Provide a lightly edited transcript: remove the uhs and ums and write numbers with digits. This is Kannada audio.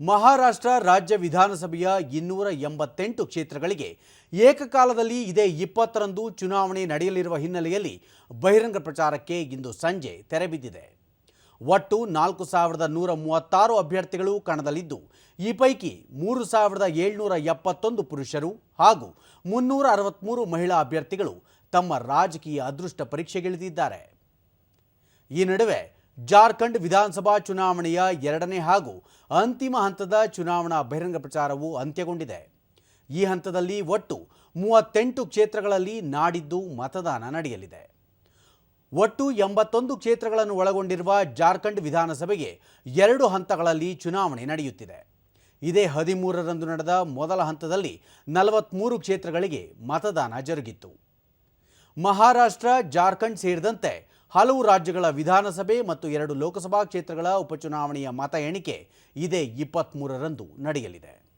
ಮಹಾರಾಷ್ಟ್ರ ರಾಜ್ಯ ವಿಧಾನಸಭೆಯ 288 ಕ್ಷೇತ್ರಗಳಿಗೆ ಏಕಕಾಲದಲ್ಲಿ ಇದೇ 20ರಂದು ಚುನಾವಣೆ ನಡೆಯಲಿರುವ ಹಿನ್ನೆಲೆಯಲ್ಲಿ ಬಹಿರಂಗ ಪ್ರಚಾರಕ್ಕೆ ಇಂದು ಸಂಜೆ ತೆರೆಬಿದ್ದಿದೆ. ಒಟ್ಟು 4136 ಅಭ್ಯರ್ಥಿಗಳು ಕಣದಲ್ಲಿದ್ದು, ಈ ಪೈಕಿ 3771 ಪುರುಷರು ಹಾಗೂ 363 ಮಹಿಳಾ ಅಭ್ಯರ್ಥಿಗಳು ತಮ್ಮ ರಾಜಕೀಯ ಅದೃಷ್ಟ ಪರೀಕ್ಷೆಗಿಳಿದಿದ್ದಾರೆ. ಈ ನಡುವೆ ಜಾರ್ಖಂಡ್ ವಿಧಾನಸಭಾ ಚುನಾವಣೆಯ ಎರಡನೇ ಹಾಗೂ ಅಂತಿಮ ಹಂತದ ಚುನಾವಣಾ ಬಹಿರಂಗ ಪ್ರಚಾರವು ಅಂತ್ಯಗೊಂಡಿದೆ. ಈ ಹಂತದಲ್ಲಿ ಒಟ್ಟು 38 ಕ್ಷೇತ್ರಗಳಲ್ಲಿ ನಾಡಿದ್ದು ಮತದಾನ ನಡೆಯಲಿದೆ. ಒಟ್ಟು 81 ಕ್ಷೇತ್ರಗಳನ್ನು ಒಳಗೊಂಡಿರುವ ಜಾರ್ಖಂಡ್ ವಿಧಾನಸಭೆಗೆ 2 ಹಂತಗಳಲ್ಲಿ ಚುನಾವಣೆ ನಡೆಯುತ್ತಿದೆ. ಇದೇ 13ರಂದು ನಡೆದ ಮೊದಲ ಹಂತದಲ್ಲಿ 43 ಕ್ಷೇತ್ರಗಳಿಗೆ ಮತದಾನ ಜರುಗಿತ್ತು. ಮಹಾರಾಷ್ಟ್ರ, ಜಾರ್ಖಂಡ್ ಸೇರಿದಂತೆ ಹಲವು ರಾಜ್ಯಗಳ ವಿಧಾನಸಭೆ ಮತ್ತು 2 ಲೋಕಸಭಾ ಕ್ಷೇತ್ರಗಳ ಉಪಚುನಾವಣೆಯ ಮತ ಎಣಿಕೆ ಇದೇ 23ರಂದು ನಡೆಯಲಿದೆ.